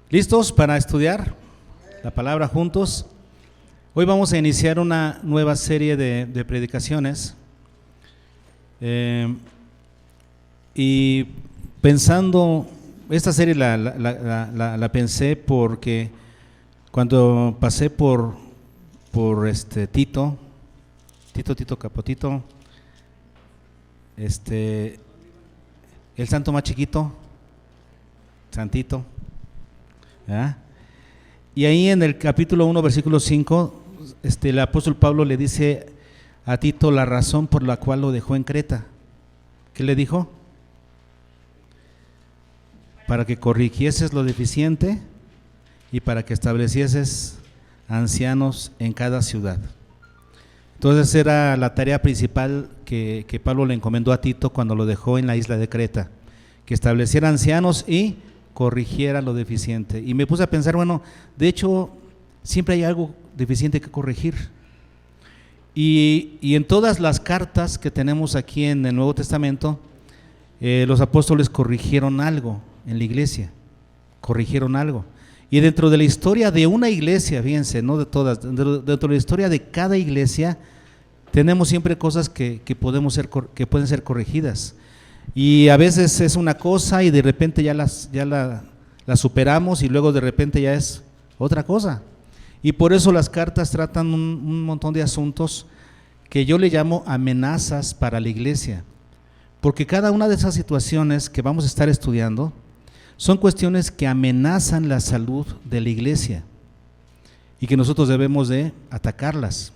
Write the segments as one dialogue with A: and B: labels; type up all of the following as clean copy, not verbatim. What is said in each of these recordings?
A: ¿Listos para estudiar la palabra juntos? Hoy vamos a iniciar una nueva serie de predicaciones y pensando, esta serie la pensé porque cuando pasé por Tito Capotito, el santo más chiquito, Santito, ¿verdad? Y ahí en el capítulo 1, versículo 5, el apóstol Pablo le dice a Tito la razón por la cual lo dejó en Creta. ¿Qué le dijo? Para que corrigieses lo deficiente y para que establecieses ancianos en cada ciudad. Entonces era la tarea principal que Pablo le encomendó a Tito cuando lo dejó en la isla de Creta, que estableciera ancianos y corrigiera lo deficiente. Y me puse a pensar, bueno, de hecho siempre hay algo deficiente que corregir. Y en todas las cartas que tenemos aquí en el Nuevo Testamento, los apóstoles corrigieron algo en la iglesia, corrigieron algo. Y dentro de la historia de una iglesia, fíjense, no de todas, dentro de la historia de cada iglesia, tenemos siempre cosas que pueden ser corregidas. Y a veces es una cosa y de repente ya la superamos y luego de repente ya es otra cosa. Y por eso las cartas tratan un montón de asuntos que yo le llamo amenazas para la iglesia. Porque cada una de esas situaciones que vamos a estar estudiando son cuestiones que amenazan la salud de la iglesia y que nosotros debemos de atacarlas.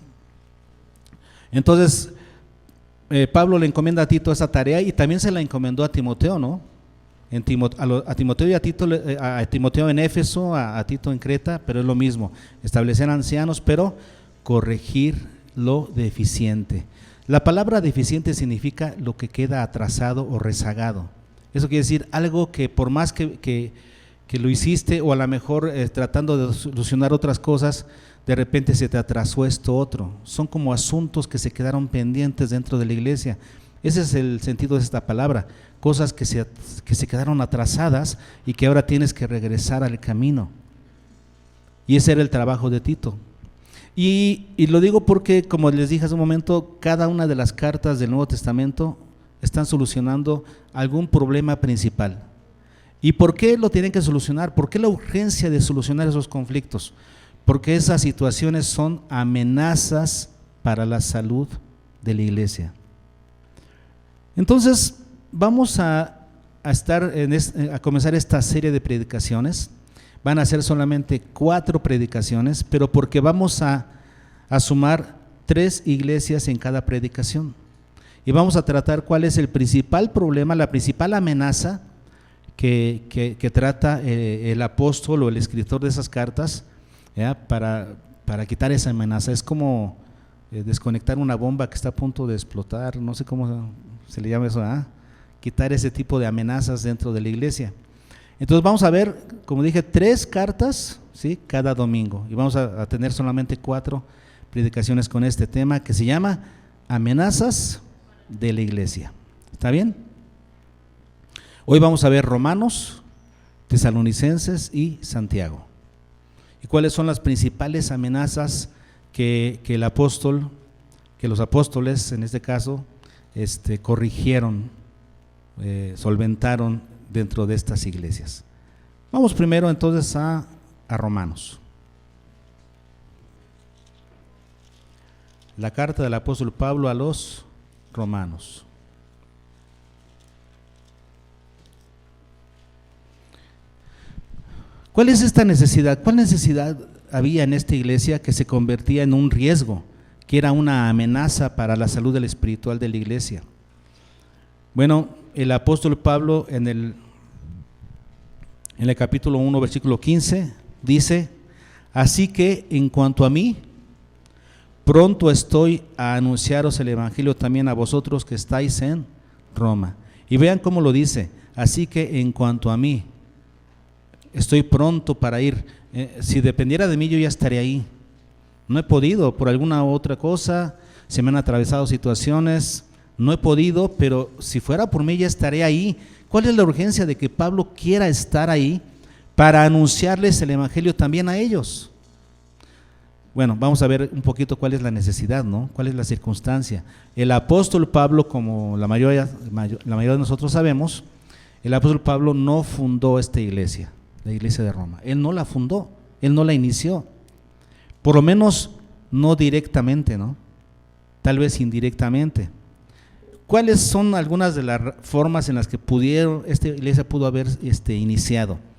A: Entonces, Pablo le encomienda a Tito esa tarea y también se la encomendó a Timoteo, ¿no? A Timoteo y a Timoteo en Éfeso, a Tito en Creta, pero es lo mismo, establecer ancianos, pero corregir lo deficiente. La palabra deficiente significa lo que queda atrasado o rezagado. Eso quiere decir algo que por más que lo hiciste o a lo mejor tratando de solucionar otras cosas, de repente se te atrasó esto otro. Son como asuntos que se quedaron pendientes dentro de la iglesia. Ese es el sentido de esta palabra, cosas que se quedaron atrasadas y que ahora tienes que regresar al camino. Y ese era el trabajo de Tito. Y lo digo porque, como les dije hace un momento, cada una de las cartas del Nuevo Testamento están solucionando algún problema principal. ¿Y por qué lo tienen que solucionar? ¿Por qué la urgencia de solucionar esos conflictos? Porque esas situaciones son amenazas para la salud de la iglesia. Entonces, vamos a comenzar esta serie de predicaciones. Van a ser solamente 4 predicaciones, pero porque vamos a sumar 3 iglesias en cada predicación. Y vamos a tratar cuál es el principal problema, la principal amenaza que trata el apóstol o el escritor de esas cartas, ¿ya? Para quitar esa amenaza. Es como desconectar una bomba que está a punto de explotar, no sé cómo se le llama eso, ¿eh? Quitar ese tipo de amenazas dentro de la iglesia. Entonces vamos a ver, como dije, 3 cartas, ¿sí? Cada domingo, y vamos a tener solamente 4 predicaciones con este tema que se llama amenazas de la iglesia. ¿Está bien? Hoy vamos a ver Romanos, Tesalonicenses y Santiago. ¿Y cuáles son las principales amenazas que los apóstoles, en este caso, corrigieron, solventaron dentro de estas iglesias? Vamos primero entonces a Romanos. La carta del apóstol Pablo a los Romanos. ¿Cuál es esta necesidad? ¿Cuál necesidad había en esta iglesia que se convertía en un riesgo, que era una amenaza para la salud espiritual de la iglesia? Bueno, el apóstol Pablo en el capítulo 1, versículo 15, dice: así que en cuanto a mí, pronto estoy a anunciaros el evangelio también a vosotros que estáis en Roma. Y vean cómo lo dice: así que en cuanto a mí, estoy pronto para ir. Si dependiera de mí, yo ya estaría ahí. No he podido por alguna otra cosa, se me han atravesado situaciones, no he podido, pero si fuera por mí ya estaré ahí. ¿Cuál es la urgencia de que Pablo quiera estar ahí para anunciarles el evangelio también a ellos. Bueno, vamos a ver un poquito cuál es la necesidad, ¿no? Cuál es la circunstancia. El apóstol Pablo, como la mayoría de nosotros sabemos, el apóstol Pablo no fundó esta iglesia, la iglesia de Roma. Él no la fundó, él no la inició. Por lo menos no directamente, ¿no? Tal vez indirectamente. ¿Cuáles son algunas de las formas en las que esta iglesia pudo haber iniciado?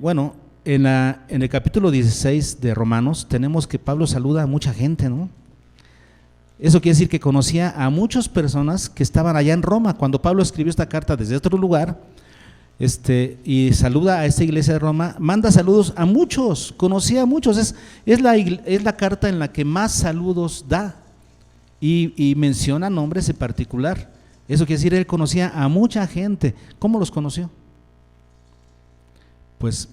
A: Bueno, en el capítulo 16 de Romanos tenemos que Pablo saluda a mucha gente, ¿no? Eso quiere decir que conocía a muchas personas que estaban allá en Roma. Cuando Pablo escribió esta carta desde otro lugar, y saluda a esta iglesia de Roma, manda saludos a muchos, conocía a muchos. Es la carta en la que más saludos da y menciona nombres en particular. Eso quiere decir, él conocía a mucha gente. ¿Cómo los conoció? Pues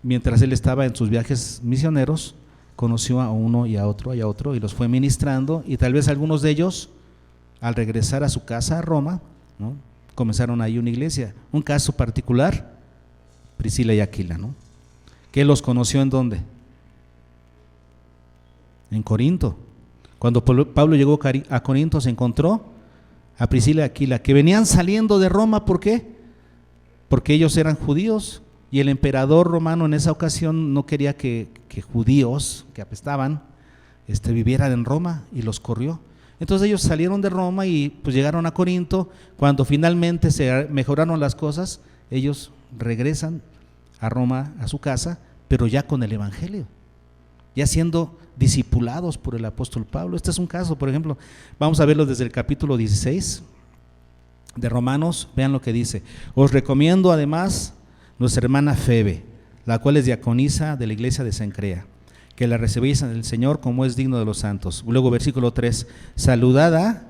A: mientras él estaba en sus viajes misioneros, conoció a uno y a otro y los fue ministrando, y tal vez algunos de ellos, al regresar a su casa a Roma, ¿no?, comenzaron ahí una iglesia. Un caso particular, Priscila y Aquila, ¿no?, que los conoció ¿en dónde? En Corinto. Cuando Pablo llegó a Corinto, se encontró a Priscila y Aquila, que venían saliendo de Roma. ¿Por qué? Porque ellos eran judíos, y el emperador romano en esa ocasión no quería que judíos que apestaban vivieran en Roma, y los corrió. Entonces ellos salieron de Roma y pues llegaron a Corinto. Cuando finalmente se mejoraron las cosas, ellos regresan a Roma, a su casa, pero ya con el evangelio, ya siendo discipulados por el apóstol Pablo. Este es un caso, por ejemplo, vamos a verlo desde el capítulo 16 de Romanos. Vean lo que dice: os recomiendo además nuestra hermana Febe, la cual es diaconisa de la iglesia de Cencrea, que la recibéis en el Señor como es digno de los santos. Luego versículo 3, saludad a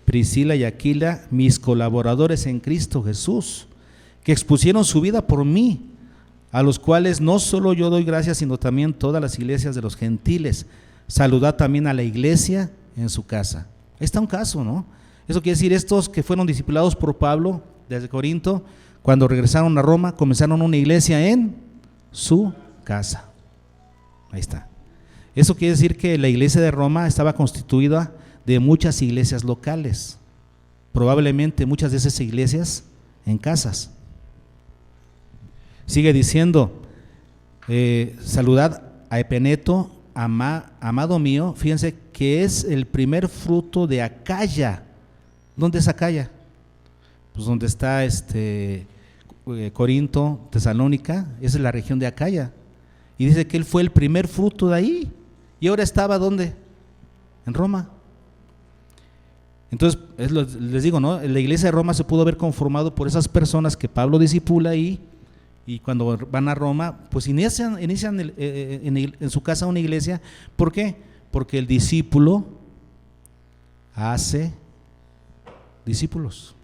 A: Priscila y Aquila, mis colaboradores en Cristo Jesús, que expusieron su vida por mí, a los cuales no solo yo doy gracias, sino también todas las iglesias de los gentiles. Saludad también a la iglesia en su casa. Ahí está un caso, ¿no? Eso quiere decir, estos que fueron discipulados por Pablo desde Corinto, cuando regresaron a Roma, comenzaron una iglesia en su casa. Ahí está. Eso quiere decir que la iglesia de Roma estaba constituida de muchas iglesias locales, probablemente muchas de esas iglesias en casas. Sigue diciendo, saludad a Epeneto, amado mío. Fíjense que es el primer fruto de Acaya. ¿Dónde es Acaya? Pues donde está Corinto, Tesalónica, esa es la región de Acaya. Y dice que él fue el primer fruto de ahí. Y ahora estaba ¿dónde? En Roma. Entonces, les digo, ¿no? La iglesia de Roma se pudo haber conformado por esas personas que Pablo discipula ahí, y cuando van a Roma, pues inician en su casa una iglesia. ¿Por qué? Porque el discípulo hace discípulos.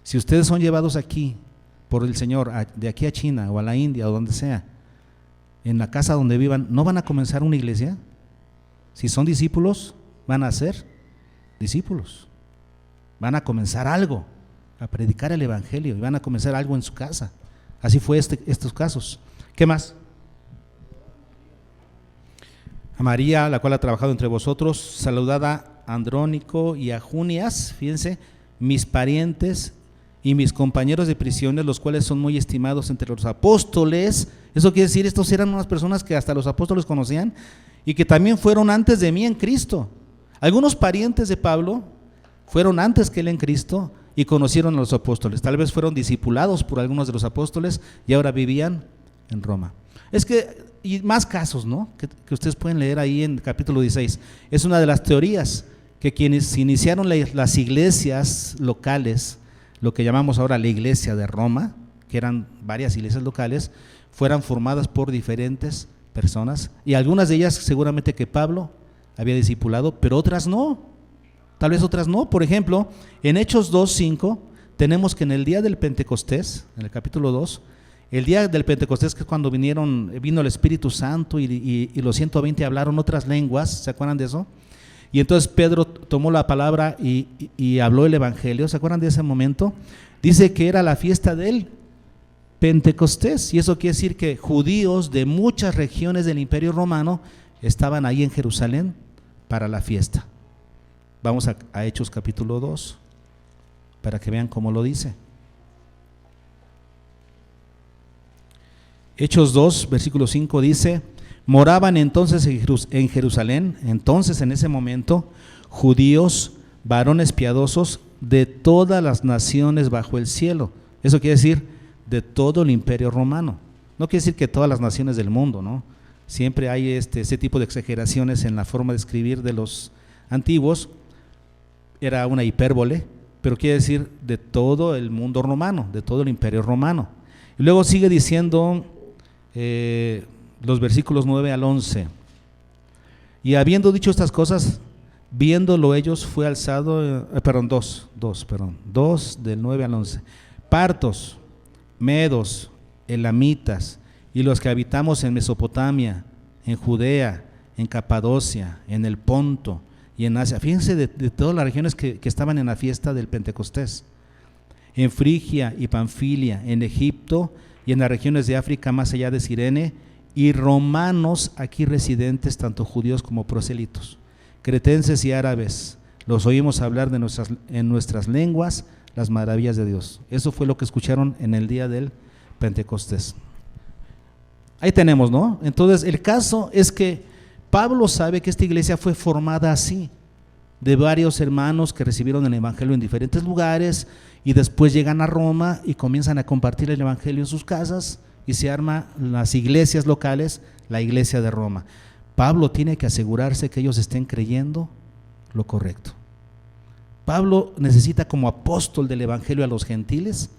A: Si ustedes son llevados aquí por el Señor, de aquí a China o a la India o donde sea, en la casa donde vivan, ¿no van a comenzar una iglesia? Si son discípulos, van a ser discípulos, van a comenzar algo, a predicar el evangelio, y van a comenzar algo en su casa. Así fue estos casos. ¿Qué más? A María, la cual ha trabajado entre vosotros, saludad a Andrónico y a Junias, fíjense, mis parientes y mis compañeros de prisiones, los cuales son muy estimados entre los apóstoles. Eso quiere decir, estos eran unas personas que hasta los apóstoles conocían, y que también fueron antes de mí en Cristo. Algunos parientes de Pablo fueron antes que él en Cristo y conocieron a los apóstoles. Tal vez fueron discipulados por algunos de los apóstoles y ahora vivían en Roma. Es que, y más casos, ¿no?, que ustedes pueden leer ahí en el capítulo 16. Es una de las teorías, que quienes iniciaron las iglesias locales, lo que llamamos ahora la iglesia de Roma, que eran varias iglesias locales, fueran formadas por diferentes personas, y algunas de ellas seguramente que Pablo había discipulado, pero otras no, tal vez otras no. Por ejemplo, en Hechos 2:5 tenemos que en el día del Pentecostés, en el capítulo 2, el día del Pentecostés, que es cuando vino el Espíritu Santo y los 120 hablaron otras lenguas, ¿se acuerdan de eso? Y entonces Pedro tomó la palabra y habló el evangelio. ¿Se acuerdan de ese momento? Dice que era la fiesta del Pentecostés, y eso quiere decir que judíos de muchas regiones del Imperio Romano estaban ahí en Jerusalén para la fiesta. Vamos a Hechos capítulo 2 para que vean cómo lo dice. Hechos 2, versículo 5 dice: moraban entonces en Jerusalén, entonces en ese momento, judíos, varones piadosos de todas las naciones bajo el cielo. Eso quiere decir de todo el Imperio Romano. No quiere decir que todas las naciones del mundo, ¿no? Siempre hay ese tipo de exageraciones en la forma de escribir de los antiguos. Era una hipérbole, pero quiere decir de todo el mundo romano, de todo el Imperio Romano. Y luego sigue diciendo los versículos 9 al 11. Y habiendo dicho estas cosas, viéndolo ellos, fue alzado, 2 del 9 al 11. Partos, medos, elamitas y los que habitamos en Mesopotamia, en Judea, en Capadocia, en el Ponto y en Asia. Fíjense de todas las regiones que estaban en la fiesta del Pentecostés. En Frigia y Panfilia, en Egipto y en las regiones de África más allá de Cirene, y romanos aquí residentes, tanto judíos como prosélitos, cretenses y árabes, los oímos hablar en nuestras lenguas las maravillas de Dios. Eso fue lo que escucharon en el día del Pentecostés. Ahí tenemos, ¿no? Entonces el caso es que Pablo sabe que esta iglesia fue formada así, de varios hermanos que recibieron el evangelio en diferentes lugares y después llegan a Roma y comienzan a compartir el evangelio en sus casas y se arma las iglesias locales, la iglesia de Roma. Pablo tiene que asegurarse que ellos estén creyendo lo correcto. Pablo necesita, como apóstol del evangelio a los gentiles,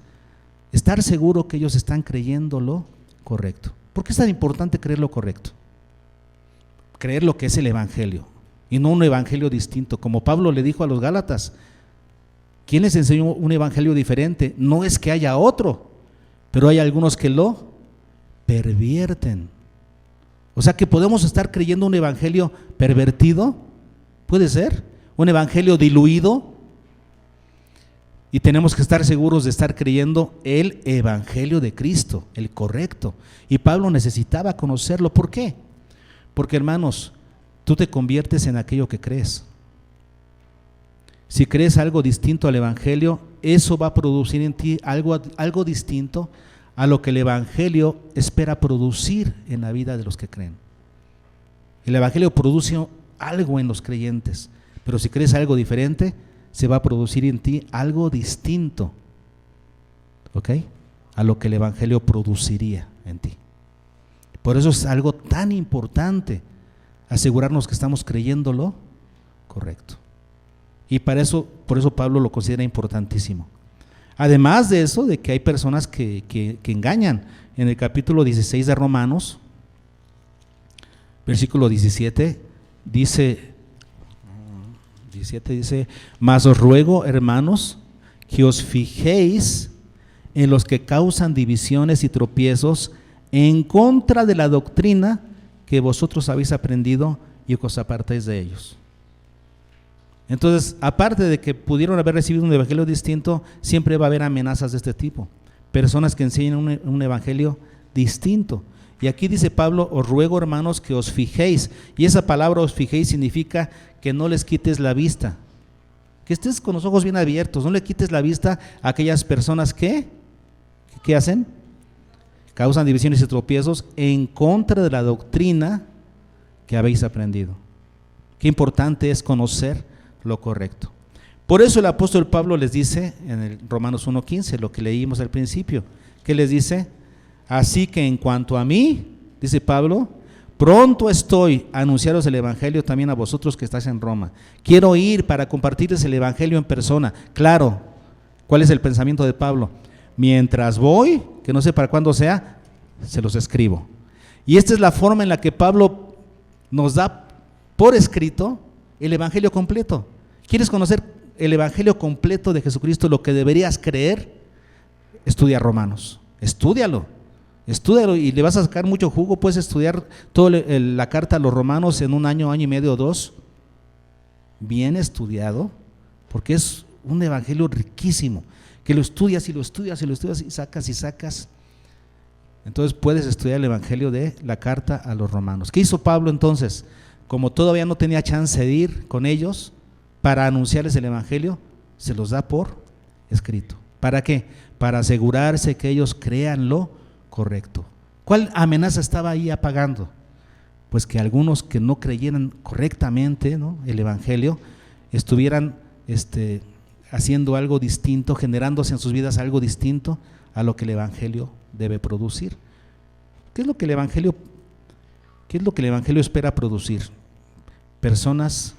A: estar seguro que ellos están creyendo lo correcto. ¿Por qué es tan importante creer lo correcto? Creer lo que es el evangelio y no un evangelio distinto. Como Pablo le dijo a los Gálatas, ¿quién les enseñó un evangelio diferente? No es que haya otro, pero hay algunos que lo pervierten. O sea que podemos estar creyendo un evangelio pervertido, puede ser, un evangelio diluido, y tenemos que estar seguros de estar creyendo el evangelio de Cristo, el correcto. Y Pablo necesitaba conocerlo. ¿Por qué? Porque, hermanos, tú te conviertes en aquello que crees. Si crees algo distinto al evangelio, eso va a producir en ti algo distinto a lo que el evangelio espera producir en la vida de los que creen. El evangelio produce algo en los creyentes, pero si crees algo diferente, se va a producir en ti algo distinto, ¿ok?, a lo que el evangelio produciría en ti. Por eso es algo tan importante asegurarnos que estamos creyéndolo correcto. Y por eso Pablo lo considera importantísimo. Además de eso, de que hay personas que engañan. En el capítulo 16 de Romanos, versículo 17, dice: mas os ruego, hermanos, que os fijéis en los que causan divisiones y tropiezos en contra de la doctrina que vosotros habéis aprendido y que os apartáis de ellos. Entonces, aparte de que pudieron haber recibido un evangelio distinto, siempre va a haber amenazas de este tipo, personas que enseñan un evangelio distinto. Y aquí dice Pablo: os ruego, hermanos, que os fijéis, y esa palabra os fijéis significa que no les quites la vista, que estés con los ojos bien abiertos, no le quites la vista a aquellas personas que ¿qué hacen? Causan divisiones y tropiezos en contra de la doctrina que habéis aprendido. Qué importante es conocer lo correcto. Por eso el apóstol Pablo les dice en el Romanos 1:15, lo que leímos al principio, ¿qué les dice? Así que en cuanto a mí, dice Pablo, pronto estoy a anunciaros el evangelio también a vosotros que estáis en Roma. Quiero ir para compartirles el evangelio en persona. Claro, ¿cuál es el pensamiento de Pablo? Mientras voy, que no sé para cuándo sea, se los escribo. Y esta es la forma en la que Pablo nos da por escrito el evangelio completo. ¿Quieres conocer el evangelio completo de Jesucristo, lo que deberías creer? Estudia Romanos, estúdialo y le vas a sacar mucho jugo. Puedes estudiar toda la carta a los romanos en un año y medio o 2, bien estudiado, porque es un evangelio riquísimo, que lo estudias y lo estudias y lo estudias y sacas Entonces puedes estudiar el Evangelio de la carta a los romanos. ¿Qué hizo Pablo entonces? Como todavía no tenía chance de ir con ellos para anunciarles el Evangelio, se los da por escrito. ¿Para qué? Para asegurarse que ellos crean lo correcto. ¿Cuál amenaza estaba ahí apagando? Pues que algunos que no creyeran correctamente, ¿no?, el Evangelio, estuvieran haciendo algo distinto, generándose en sus vidas algo distinto a lo que el Evangelio debe producir. ¿Qué es lo que el Evangelio espera producir? Personas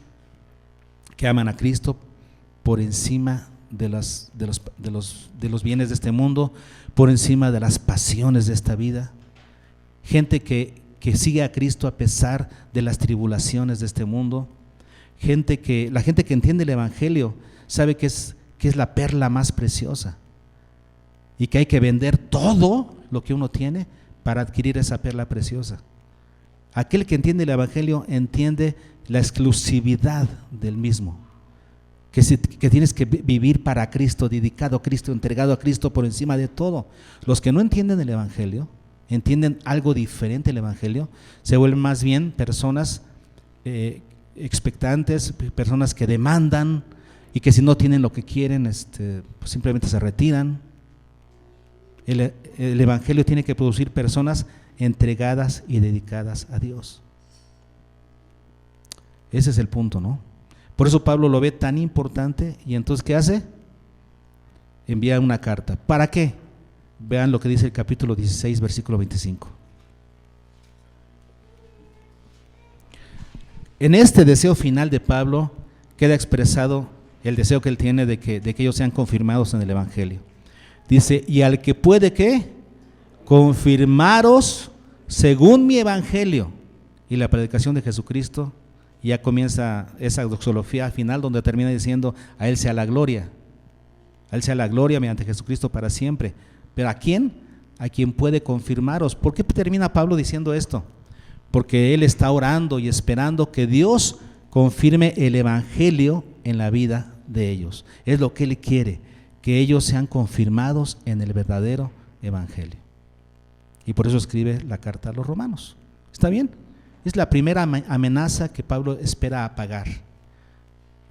A: que aman a Cristo por encima de los bienes de este mundo, por encima de las pasiones de esta vida. Gente que sigue a Cristo a pesar de las tribulaciones de este mundo. La gente que entiende el Evangelio sabe que es la perla más preciosa y que hay que vender todo lo que uno tiene para adquirir esa perla preciosa. Aquel que entiende el Evangelio entiende la exclusividad del mismo, que tienes que vivir para Cristo, dedicado a Cristo, entregado a Cristo por encima de todo. Los que no entienden el Evangelio, entienden algo diferente del Evangelio, se vuelven más bien personas expectantes, personas que demandan y que si no tienen lo que quieren, pues simplemente se retiran. El Evangelio tiene que producir personas entregadas y dedicadas a Dios. Ese es el punto, ¿no? Por eso Pablo lo ve tan importante y entonces ¿qué hace? Envía una carta. ¿Para qué? Vean lo que dice el capítulo 16, versículo 25. En este deseo final de Pablo queda expresado el deseo que él tiene de que ellos sean confirmados en el Evangelio. Dice, y al que puede ¿qué? Confirmaros según mi Evangelio y la predicación de Jesucristo. Y ya comienza esa doxología final donde termina diciendo, a Él sea la gloria. A Él sea la gloria mediante Jesucristo para siempre. ¿Pero a quién? A quien puede confirmaros. ¿Por qué termina Pablo diciendo esto? Porque él está orando y esperando que Dios confirme el Evangelio en la vida de ellos. Es lo que él quiere, que ellos sean confirmados en el verdadero Evangelio. Y por eso escribe la carta a los romanos. ¿Está bien? Es la primera amenaza que Pablo espera apagar,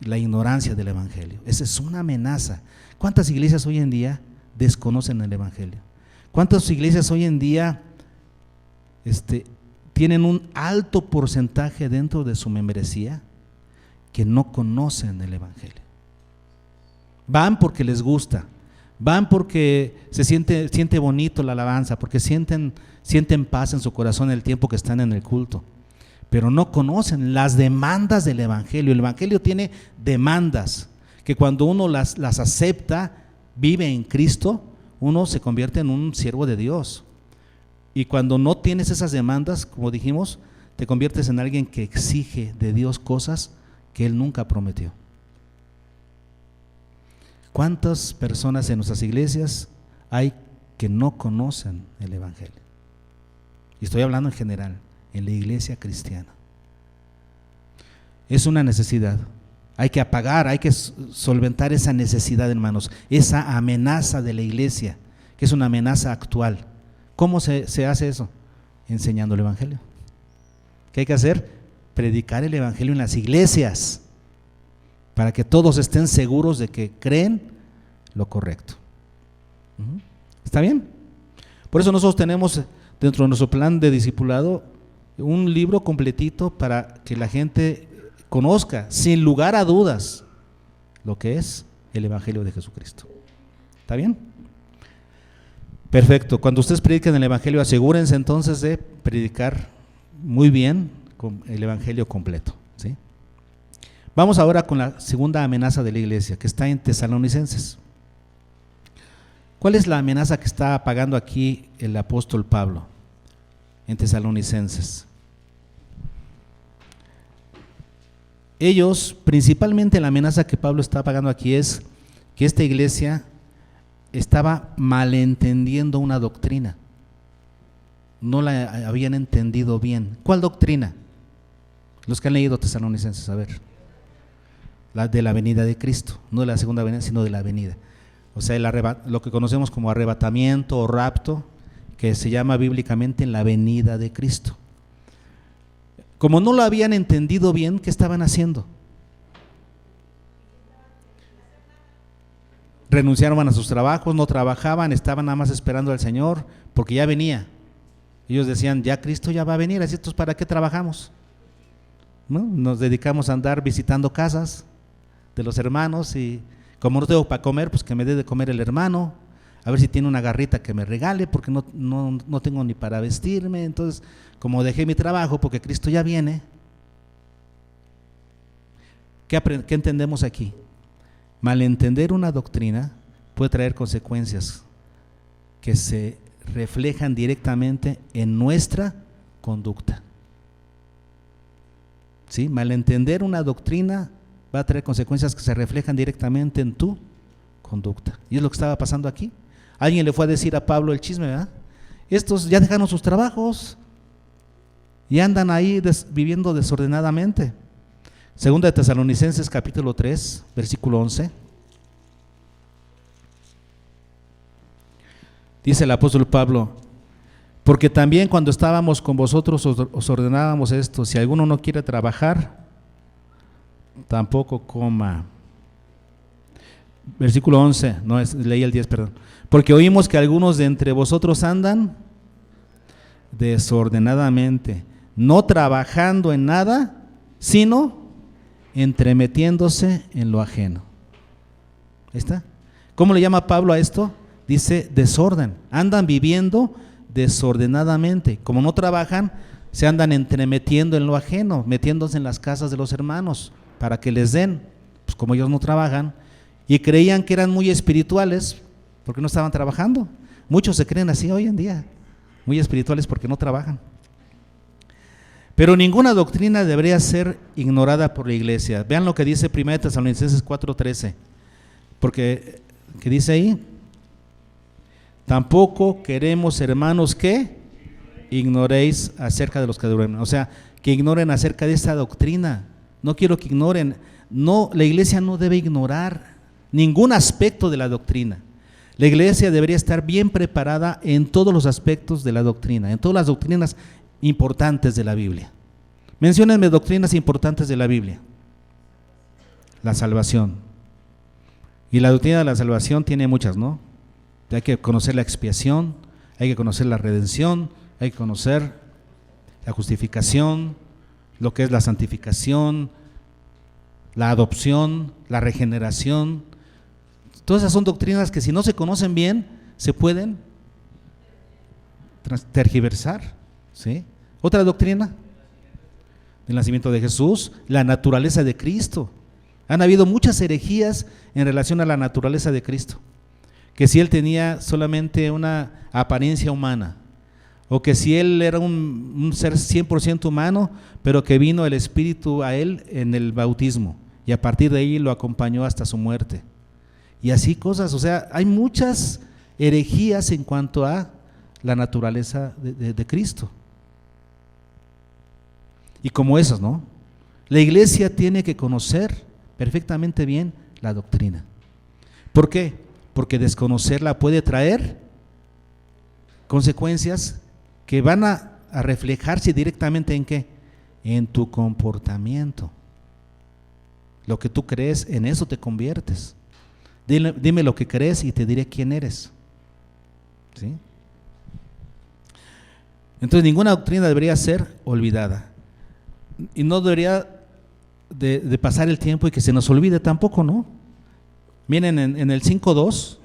A: la ignorancia del Evangelio. Esa es una amenaza. ¿Cuántas iglesias hoy en día desconocen el Evangelio? ¿Cuántas iglesias hoy en día tienen un alto porcentaje dentro de su membresía que no conocen el Evangelio? Van porque les gusta, van porque se siente bonito la alabanza, porque sienten paz en su corazón el tiempo que están en el culto, pero no conocen las demandas del Evangelio. El Evangelio tiene demandas que cuando uno las acepta, vive en Cristo, uno se convierte en un siervo de Dios. Y cuando no tienes esas demandas, como dijimos, te conviertes en alguien que exige de Dios cosas que Él nunca prometió. ¿Cuántas personas en nuestras iglesias hay que no conocen el Evangelio? Y estoy hablando en general, en la iglesia cristiana. Es una necesidad. Hay que apagar, hay que solventar esa necesidad, hermanos, esa amenaza de la iglesia, que es una amenaza actual. ¿Cómo se hace eso? Enseñando el Evangelio. ¿Qué hay que hacer? Predicar el Evangelio en las iglesias, para que todos estén seguros de que creen lo correcto. ¿Está bien? Por eso nosotros tenemos dentro de nuestro plan de discipulado un libro completito para que la gente conozca sin lugar a dudas lo que es el Evangelio de Jesucristo. ¿Está bien? Perfecto. Cuando ustedes prediquen el Evangelio, asegúrense entonces de predicar muy bien con el Evangelio completo, ¿sí? Vamos ahora con la segunda amenaza de la iglesia, que está en Tesalonicenses. ¿Cuál es la amenaza que está apagando aquí el apóstol Pablo en Tesalonicenses? Ellos, principalmente la amenaza que Pablo está apagando aquí es que esta iglesia estaba malentendiendo una doctrina. No la habían entendido bien. ¿Cuál doctrina? Los que han leído Tesalonicenses, a ver. La de la venida de Cristo, no de la segunda venida, sino de la venida. O sea, lo que conocemos como arrebatamiento o rapto, que se llama bíblicamente la venida de Cristo. Como no lo habían entendido bien, ¿qué estaban haciendo? Renunciaron a sus trabajos, no trabajaban, estaban nada más esperando al Señor, porque ya venía. Ellos decían, ya Cristo ya va a venir, así entonces ¿para qué trabajamos? ¿No? Nos dedicamos a andar visitando casas de los hermanos y como no tengo para comer, pues que me dé de comer el hermano, a ver si tiene una garrita que me regale, porque no tengo ni para vestirme. Entonces, como dejé mi trabajo porque Cristo ya viene, ¿qué entendemos aquí? Malentender una doctrina puede traer consecuencias que se reflejan directamente en nuestra conducta. ¿Sí? Malentender una doctrina va a traer consecuencias que se reflejan directamente en tu conducta. Y es lo que estaba pasando aquí. Alguien le fue a decir a Pablo el chisme, ¿verdad? Estos ya dejaron sus trabajos y andan ahí viviendo desordenadamente. Segunda de Tesalonicenses capítulo 3, versículo 11. Dice el apóstol Pablo: porque también cuando estábamos con vosotros os ordenábamos esto: si alguno no quiere trabajar, tampoco coma. Versículo 11, leí el 10, perdón. Porque oímos que algunos de entre vosotros andan desordenadamente, no trabajando en nada, sino entremetiéndose en lo ajeno. ¿Ahí está? ¿Cómo le llama Pablo a esto? Dice desorden. Andan viviendo desordenadamente. Como no trabajan, se andan entremetiendo en lo ajeno, metiéndose en las casas de los hermanos para que les den. Pues como ellos no trabajan y creían que eran muy espirituales porque no estaban trabajando. Muchos se creen así hoy en día, muy espirituales porque no trabajan. Pero ninguna doctrina debería ser ignorada por la iglesia. Vean lo que dice 1 Tesalonicenses 4:13, porque ¿qué dice ahí? Tampoco queremos, hermanos, que ignoréis acerca de los que duermen. O sea, que ignoren acerca de esta doctrina. No quiero que ignoren. No, la iglesia no debe ignorar ningún aspecto de la doctrina. La iglesia debería estar bien preparada en todos los aspectos de la doctrina, en todas las doctrinas importantes de la Biblia. Menciónenme doctrinas importantes de la Biblia. La salvación. Y la doctrina de la salvación tiene muchas, ¿no? Hay que conocer la expiación, hay que conocer la redención, hay que conocer la justificación, lo que es la santificación, la adopción, la regeneración. Todas esas son doctrinas que si no se conocen bien, se pueden tergiversar, ¿sí? Otra doctrina, el nacimiento de Jesús, la naturaleza de Cristo. Han habido muchas herejías en relación a la naturaleza de Cristo, que si Él tenía solamente una apariencia humana, o que si Él era un ser 100% humano, pero que vino el Espíritu a Él en el bautismo, y a partir de ahí lo acompañó hasta su muerte. Y así cosas, o sea, hay muchas herejías en cuanto a la naturaleza de Cristo. Y como esas, ¿no? La iglesia tiene que conocer perfectamente bien la doctrina. ¿Por qué? Porque desconocerla puede traer consecuencias que van a reflejarse directamente ¿en qué? En tu comportamiento. Lo que tú crees, en eso te conviertes. Dime lo que crees y te diré quién eres. ¿Sí? Entonces ninguna doctrina debería ser olvidada. Y no debería de pasar el tiempo y que se nos olvide tampoco, ¿no? Miren en el 5:2,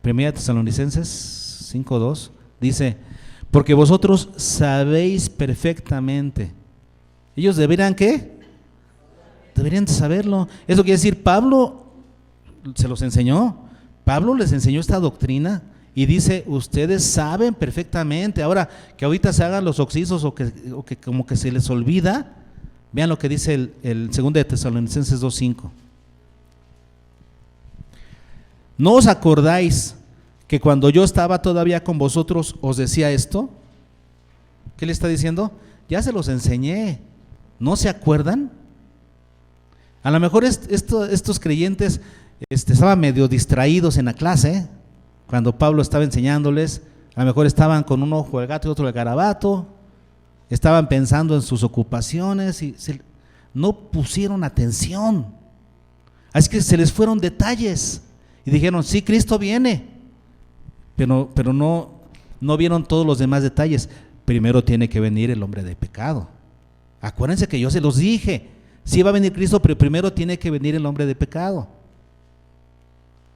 A: 1 Tesalonicenses 5:2, dice: porque vosotros sabéis perfectamente. Ellos deberían ¿qué? Deberían de saberlo. Eso quiere decir, Pablo se los enseñó. Pablo les enseñó esta doctrina y dice, ustedes saben perfectamente. Ahora, que ahorita se hagan los oxisos o que como que se les olvida, vean lo que dice el 2 de Tesalonicenses 2:5. ¿No os acordáis que cuando yo estaba todavía con vosotros os decía esto? ¿Qué le está diciendo? Ya se los enseñé, ¿no se acuerdan? A lo mejor estos creyentes estaban medio distraídos en la clase, cuando Pablo estaba enseñándoles, A lo mejor estaban con un ojo al gato y otro al garabato, estaban pensando en sus ocupaciones y no pusieron atención. Así que se les fueron detalles y dijeron, sí, Cristo viene, pero no vieron todos los demás detalles. Primero tiene que venir el hombre de pecado. Acuérdense que yo se los dije, sí va a venir Cristo, pero primero tiene que venir el hombre de pecado,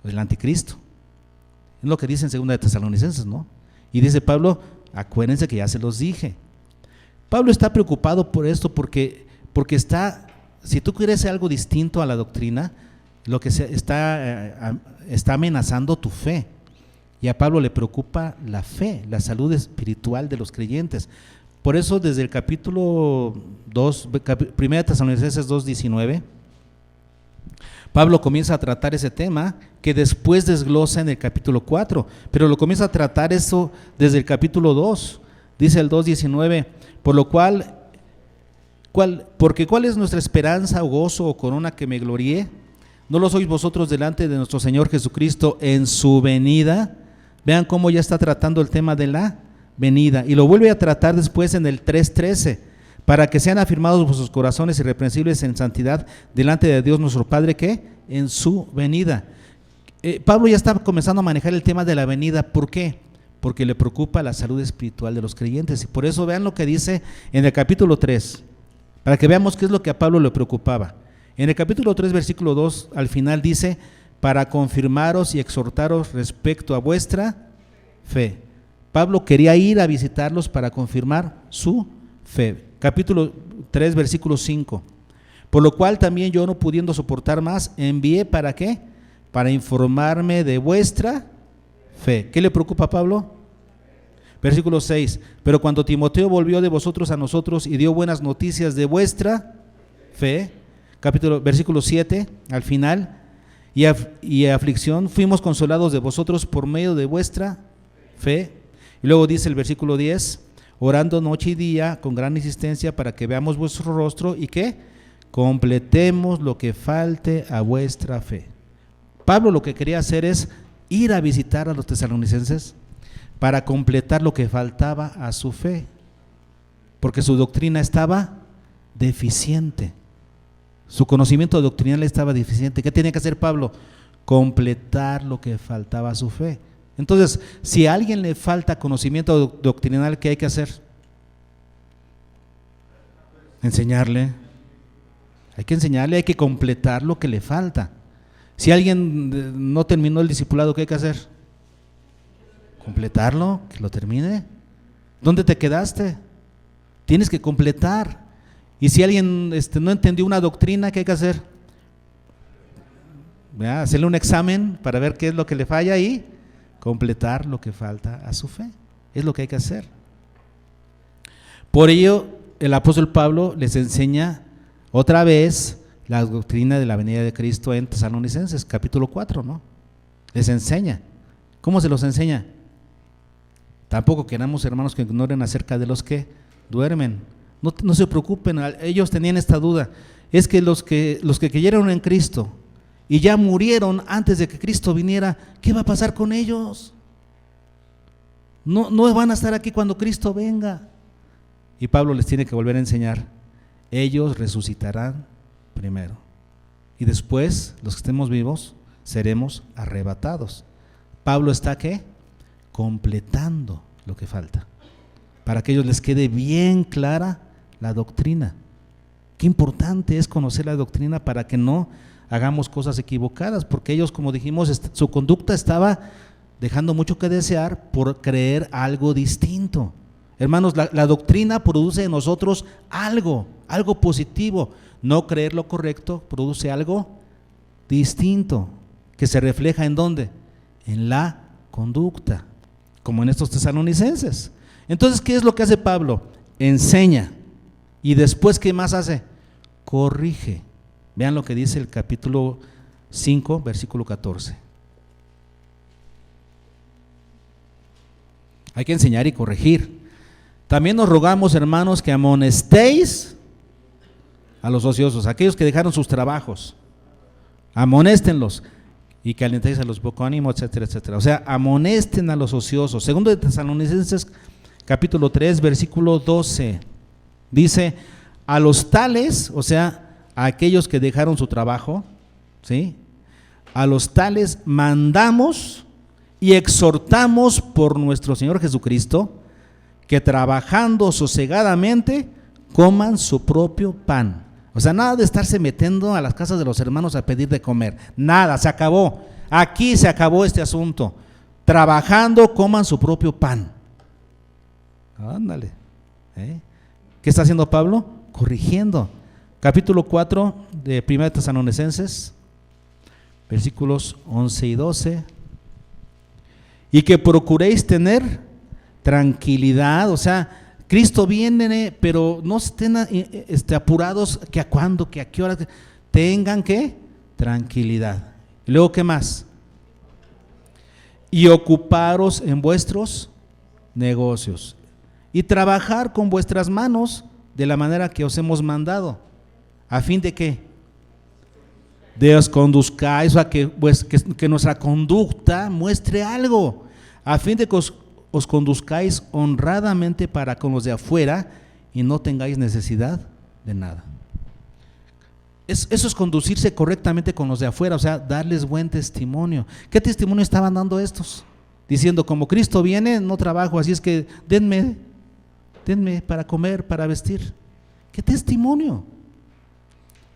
A: el anticristo. Es lo que dice en 2 de Tesalonicenses, ¿no? Y dice Pablo, acuérdense que ya se los dije. Pablo está preocupado por esto porque está, si tú quieres algo distinto a la doctrina, lo que está amenazando tu fe. Y a Pablo le preocupa la fe, la salud espiritual de los creyentes. Por eso desde el capítulo 2, 1 Tesalonicenses 2:19, Pablo comienza a tratar ese tema que después desglosa en el capítulo 4, pero lo comienza a tratar eso desde el capítulo 2. Dice el 2:19, porque ¿cuál es nuestra esperanza o gozo o corona que me gloríe? ¿No lo sois vosotros delante de nuestro Señor Jesucristo en su venida? Vean cómo ya está tratando el tema de la venida, y lo vuelve a tratar después en el 3:13, para que sean afirmados vuestros corazones irreprensibles en santidad delante de Dios nuestro Padre, que en su venida. Pablo ya está comenzando a manejar el tema de la venida. ¿Por qué? Porque le preocupa la salud espiritual de los creyentes, y por eso vean lo que dice en el capítulo 3, para que veamos qué es lo que a Pablo le preocupaba. En el capítulo 3, versículo 2, al final dice, para confirmaros y exhortaros respecto a vuestra fe. Pablo quería ir a visitarlos para confirmar su fe. Capítulo 3, versículo 5. Por lo cual también yo, no pudiendo soportar más, envié, ¿para qué? Para informarme de vuestra fe. ¿Qué le preocupa a Pablo? Versículo 6. Pero cuando Timoteo volvió de vosotros a nosotros y dio buenas noticias de vuestra fe, versículo 7, al final, y aflicción, fuimos consolados de vosotros por medio de vuestra fe. Y luego dice el versículo 10, orando noche y día con gran insistencia para que veamos vuestro rostro y que completemos lo que falte a vuestra fe. Pablo lo que quería hacer es ir a visitar a los tesalonicenses para completar lo que faltaba a su fe, porque su doctrina estaba deficiente. Su conocimiento doctrinal estaba deficiente. ¿Qué tenía que hacer Pablo? Completar lo que faltaba a su fe. Entonces, si a alguien le falta conocimiento doctrinal, ¿qué hay que hacer? Enseñarle. Hay que enseñarle, hay que completar lo que le falta. Si alguien no terminó el discipulado, ¿qué hay que hacer? Completarlo, que lo termine. ¿Dónde te quedaste? Tienes que completar. Y si alguien no entendió una doctrina, ¿qué hay que hacer? Hacerle un examen para ver qué es lo que le falla y completar lo que falta a su fe. Es lo que hay que hacer. Por ello, el apóstol Pablo les enseña otra vez la doctrina de la venida de Cristo en Tesalonicenses, capítulo 4, ¿no? Les enseña. ¿Cómo se los enseña? Tampoco queramos, hermanos, que ignoren acerca de los que duermen. No se preocupen, ellos tenían esta duda. Es que los que creyeron en Cristo y ya murieron antes de que Cristo viniera, ¿qué va a pasar con ellos? No van a estar aquí cuando Cristo venga. Y Pablo les tiene que volver a enseñar. Ellos resucitarán primero. Y después, los que estemos vivos, seremos arrebatados. Pablo está, ¿qué? Completando lo que falta, para que a ellos les quede bien clara la doctrina. Qué importante es conocer la doctrina para que no hagamos cosas equivocadas, porque ellos, como dijimos, su conducta estaba dejando mucho que desear por creer algo distinto. Hermanos, la doctrina produce en nosotros algo positivo. No creer lo correcto produce algo distinto, que se refleja ¿en dónde? En la conducta, como en estos tesalonicenses. Entonces, ¿qué es lo que hace Pablo? Enseña. Y después, ¿qué más hace? Corrige. Vean lo que dice el capítulo 5, versículo 14. Hay que enseñar y corregir. También nos rogamos, hermanos, que amonestéis a los ociosos, aquellos que dejaron sus trabajos. Amonéstenlos. y que alentéis a los poco ánimo, etcétera, etcétera. O sea, amonesten a los ociosos. Segundo de Tesalonicenses capítulo 3, versículo 12, dice: a los tales, o sea, a aquellos que dejaron su trabajo, ¿sí?, a los tales mandamos y exhortamos por nuestro Señor Jesucristo, que trabajando sosegadamente coman su propio pan. O sea, nada de estarse metiendo a las casas de los hermanos a pedir de comer. Nada, se acabó. Aquí se acabó este asunto. Trabajando coman su propio pan. Ándale. ¿Qué está haciendo Pablo? Corrigiendo. Capítulo 4 de 1 Tesalonicenses, versículos 11 y 12. Y que procuréis tener tranquilidad, o sea, Cristo viene, pero no estén apurados, que a cuándo, que a qué hora, tengan ¿qué? Tranquilidad. Y luego, ¿qué más? Y ocuparos en vuestros negocios y trabajar con vuestras manos de la manera que os hemos mandado, a fin de que os conduzcáis, o sea, que nuestra conducta muestre algo, a fin de que os conduzcáis honradamente para con los de afuera y no tengáis necesidad de nada. Eso es conducirse correctamente con los de afuera, o sea, darles buen testimonio. ¿Qué testimonio estaban dando estos? Diciendo: como Cristo viene, no trabajo, así es que denme para comer, para vestir. ¿Qué testimonio?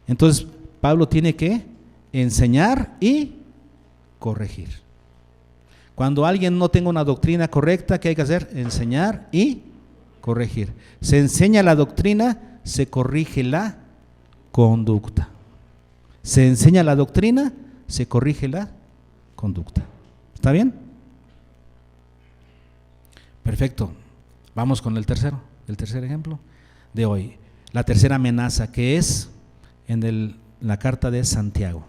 A: Entonces Pablo tiene que enseñar y corregir. Cuando alguien no tenga una doctrina correcta, ¿qué hay que hacer? Enseñar y corregir. Se enseña la doctrina, se corrige la conducta. Se enseña la doctrina, se corrige la conducta. ¿Está bien? Perfecto. Vamos con el tercer ejemplo de hoy. La tercera amenaza, que es en la carta de Santiago.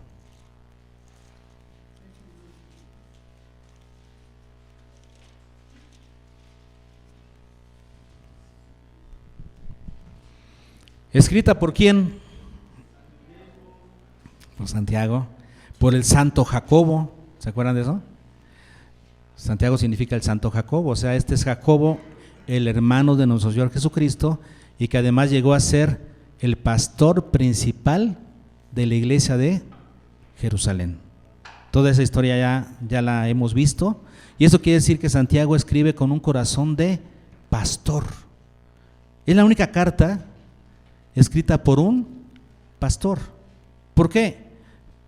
A: ¿Escrita por quién? Por Santiago, por el santo Jacobo. ¿Se acuerdan de eso? Santiago significa el santo Jacobo, o sea, este es Jacobo, el hermano de nuestro Señor Jesucristo, y que además llegó a ser el pastor principal de la iglesia de Jerusalén. Toda esa historia ya la hemos visto, y eso quiere decir que Santiago escribe con un corazón de pastor. Es la única carta escrita por un pastor. ¿Por qué?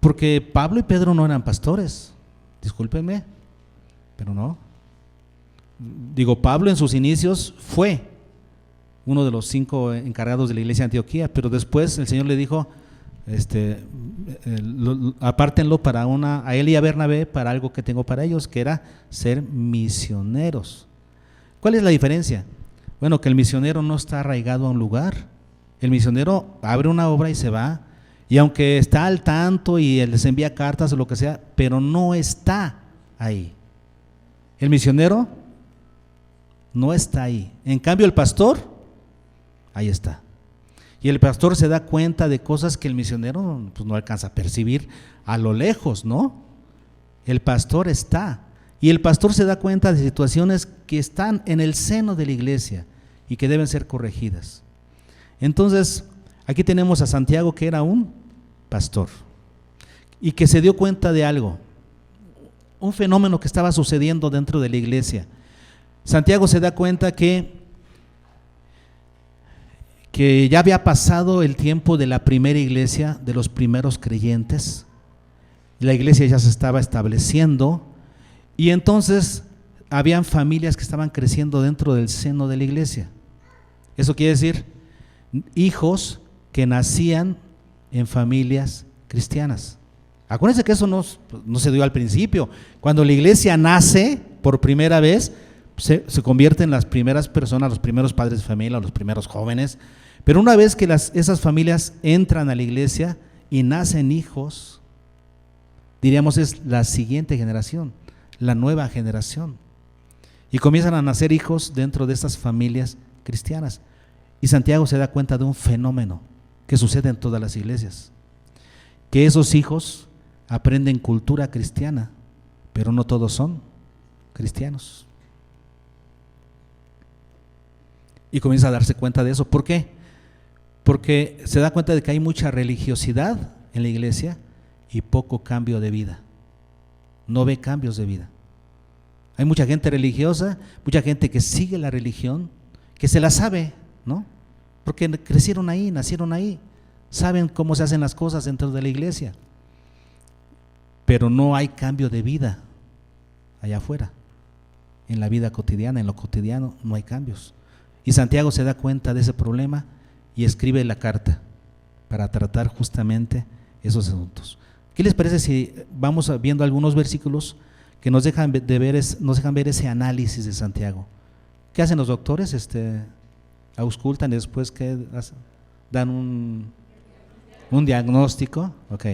A: Porque Pablo y Pedro no eran pastores, discúlpenme, pero no. Digo, Pablo en sus inicios fue uno de los 5 encargados de la iglesia de Antioquía, pero después el Señor le dijo: apártenlo a él y a Bernabé para algo que tengo para ellos, que era ser misioneros. ¿Cuál es la diferencia? Bueno, que el misionero no está arraigado a un lugar. El misionero abre una obra y se va, y aunque está al tanto y les envía cartas o lo que sea, pero no está ahí. El misionero no está ahí. En cambio, el pastor, ahí está. Y el pastor se da cuenta de cosas que el misionero pues no alcanza a percibir a lo lejos, ¿no? El pastor está. Y el pastor se da cuenta de situaciones que están en el seno de la iglesia y que deben ser corregidas. Entonces, aquí tenemos a Santiago, que era un pastor y que se dio cuenta de algo, un fenómeno que estaba sucediendo dentro de la iglesia. Santiago se da cuenta que ya había pasado el tiempo de la primera iglesia, de los primeros creyentes. La iglesia ya se estaba estableciendo, y entonces habían familias que estaban creciendo dentro del seno de la iglesia. Eso quiere decir hijos que nacían en familias cristianas. Acuérdense que eso no se dio al principio. Cuando la iglesia nace por primera vez, se convierte en las primeras personas, los primeros padres de familia, los primeros jóvenes. Pero una vez que esas familias entran a la iglesia y nacen hijos, diríamos es la siguiente generación, la nueva generación. Y comienzan a nacer hijos dentro de estas familias cristianas. Y Santiago se da cuenta de un fenómeno que sucede en todas las iglesias, que esos hijos aprenden cultura cristiana, pero no todos son cristianos. Y comienza a darse cuenta de eso. ¿Por qué? Porque se da cuenta de que hay mucha religiosidad en la iglesia y poco cambio de vida. No ve cambios de vida. Hay mucha gente religiosa, mucha gente que sigue la religión, que se la sabe, ¿no? Porque crecieron ahí, nacieron ahí, saben cómo se hacen las cosas dentro de la iglesia, pero no hay cambio de vida allá afuera. En la vida cotidiana, en lo cotidiano, no hay cambios. Y Santiago se da cuenta de ese problema y escribe la carta para tratar justamente esos asuntos. ¿Qué les parece si vamos viendo algunos versículos que nos dejan ver ese análisis de Santiago? ¿Qué hacen los doctores? Auscultan y después ¿qué hacen? Dan un diagnóstico. Ok.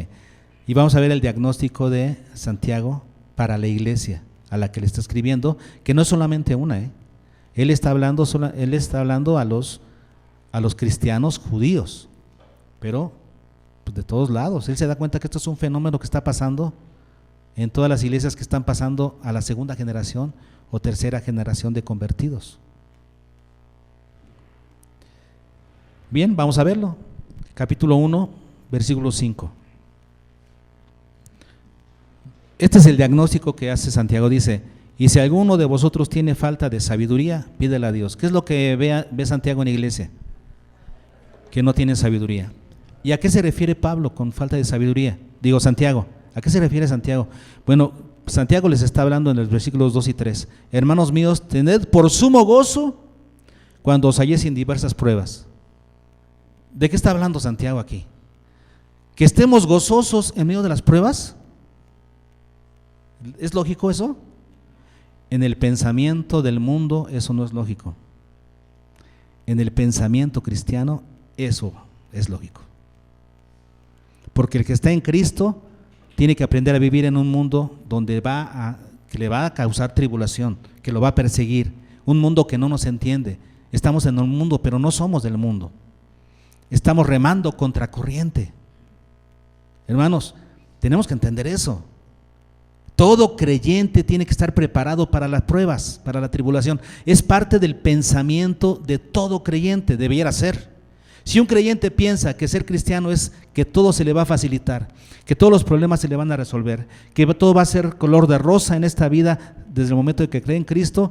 A: Y vamos a ver el diagnóstico de Santiago para la iglesia a la que le está escribiendo, que no es solamente una, Él está hablando a los cristianos judíos, pero pues, de todos lados. Él se da cuenta que esto es un fenómeno que está pasando en todas las iglesias que están pasando a la segunda generación o tercera generación de convertidos. Bien, vamos a verlo. Capítulo 1, versículo 5. Este es el diagnóstico que hace Santiago. Dice: y si alguno de vosotros tiene falta de sabiduría, pídela a Dios. ¿Qué es lo que ve Santiago en la iglesia? Que no tienen sabiduría. ¿Y a qué se refiere Pablo con falta de sabiduría? Digo, Santiago, ¿a qué se refiere Santiago? Bueno, Santiago les está hablando en los versículos 2 y 3. Hermanos míos, tened por sumo gozo cuando os halléis en diversas pruebas. ¿De qué está hablando Santiago aquí? ¿Que estemos gozosos en medio de las pruebas? ¿Es lógico eso? En el pensamiento del mundo eso no es lógico. En el pensamiento cristiano eso es lógico. Porque el que está en Cristo tiene que aprender a vivir en un mundo donde que le va a causar tribulación, que lo va a perseguir, un mundo que no nos entiende. Estamos en un mundo, pero no somos del mundo. Estamos remando contra corriente. Hermanos, tenemos que entender eso. Todo creyente tiene que estar preparado para las pruebas, para la tribulación. Es parte del pensamiento de todo creyente, debiera ser. Si un creyente piensa que ser cristiano es que todo se le va a facilitar, que todos los problemas se le van a resolver, que todo va a ser color de rosa en esta vida desde el momento de que cree en Cristo,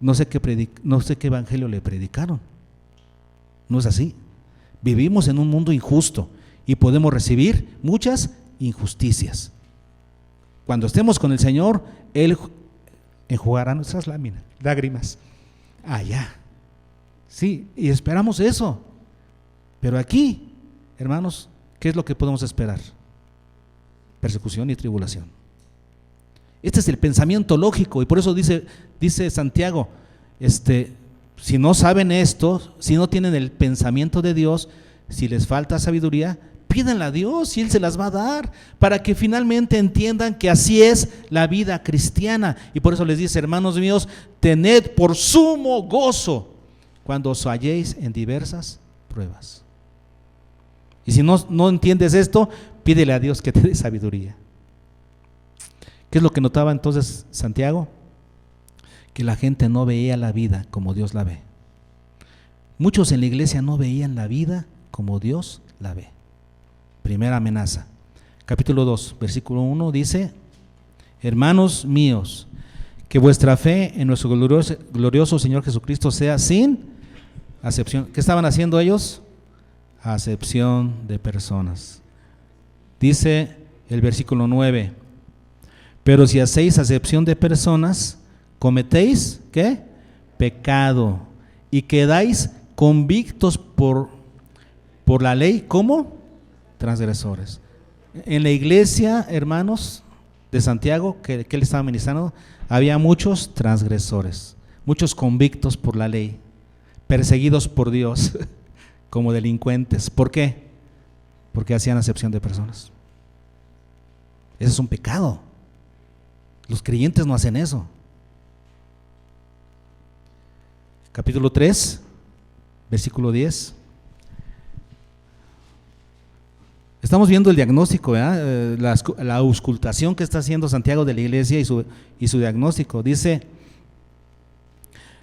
A: no sé qué evangelio le predicaron. No es así. Vivimos en un mundo injusto y podemos recibir muchas injusticias. Cuando estemos con el Señor, Él enjugará nuestras lágrimas. Allá. Sí, y esperamos eso. Pero aquí, hermanos, ¿qué es lo que podemos esperar? Persecución y tribulación. Este es el pensamiento lógico, y por eso dice Santiago, si no saben esto, si no tienen el pensamiento de Dios, si les falta sabiduría, pídanla a Dios y Él se las va a dar, para que finalmente entiendan que así es la vida cristiana. Y por eso les dice: hermanos míos, tened por sumo gozo cuando os halléis en diversas pruebas. Y si no entiendes esto, pídele a Dios que te dé sabiduría. ¿Qué es lo que notaba entonces Santiago? Que la gente no veía la vida como Dios la ve. Muchos en la iglesia no veían la vida como Dios la ve. Primera amenaza. Capítulo 2, versículo 1 dice: hermanos míos, que vuestra fe en nuestro glorioso Señor Jesucristo sea sin acepción. ¿Qué estaban haciendo ellos? Acepción de personas. Dice el versículo 9: pero si hacéis acepción de personas, cometéis, ¿qué? Pecado, y quedáis convictos por la ley como transgresores. En la iglesia, hermanos, de Santiago, que él estaba ministrando, había muchos transgresores, muchos convictos por la ley, perseguidos por Dios como delincuentes. ¿Por qué? Porque hacían acepción de personas. Ese es un pecado. Los creyentes no hacen eso. Capítulo 3, versículo 10. Estamos viendo el diagnóstico, la auscultación que está haciendo Santiago de la iglesia y su diagnóstico. Dice,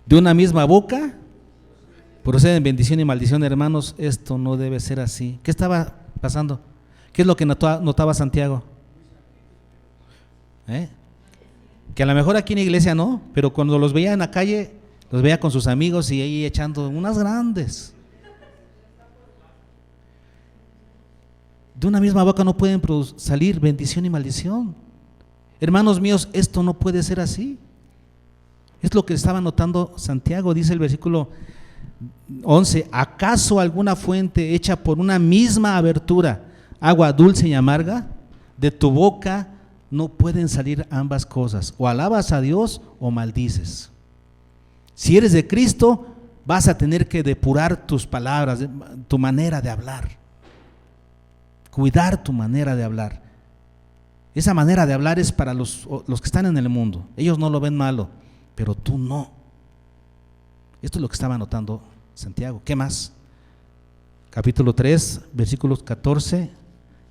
A: de una misma boca proceden bendición y maldición, hermanos, esto no debe ser así. ¿Qué estaba pasando? ¿Qué es lo que notaba Santiago? Que a lo mejor aquí en la iglesia no, pero cuando los veía en la calle, los veía con sus amigos y ahí echando unas grandes. De una misma boca no pueden salir bendición y maldición. Hermanos míos, esto no puede ser así. Es lo que estaba notando Santiago. Dice el versículo 11, ¿acaso alguna fuente hecha por una misma abertura, agua dulce y amarga? De tu boca no pueden salir ambas cosas, o alabas a Dios o maldices. Si eres de Cristo, vas a tener que depurar tus palabras, tu manera de hablar. Cuidar tu manera de hablar. Esa manera de hablar es para los que están en el mundo. Ellos no lo ven malo, pero tú no. Esto es lo que estaba anotando Santiago. ¿Qué más? Capítulo 3, versículos 14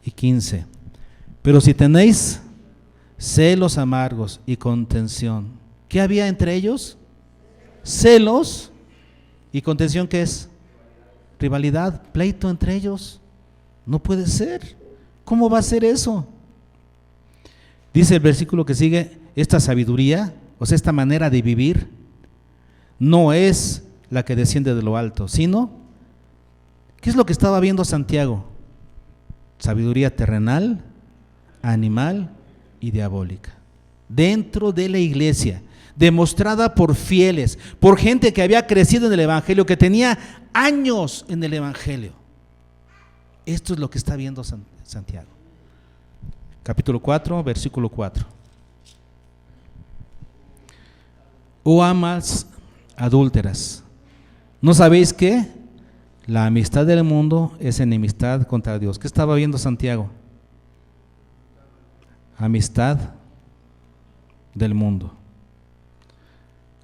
A: y 15. Pero si tenéis celos amargos y contención, ¿qué había entre ellos? Celos y contención. ¿Qué es? Rivalidad, pleito entre ellos. No puede ser. ¿Cómo va a ser eso? Dice el versículo que sigue, esta sabiduría, o sea, esta manera de vivir, no es la que desciende de lo alto, sino, ¿qué es lo que estaba viendo Santiago? Sabiduría terrenal, animal y diabólica. Dentro de la iglesia, demostrada por fieles, por gente que había crecido en el evangelio, que tenía años en el evangelio. Esto es lo que está viendo Santiago. Capítulo 4, versículo 4. Oh amas adúlteras, ¿no sabéis que la amistad del mundo es enemistad contra Dios? ¿Qué estaba viendo Santiago? Amistad del mundo.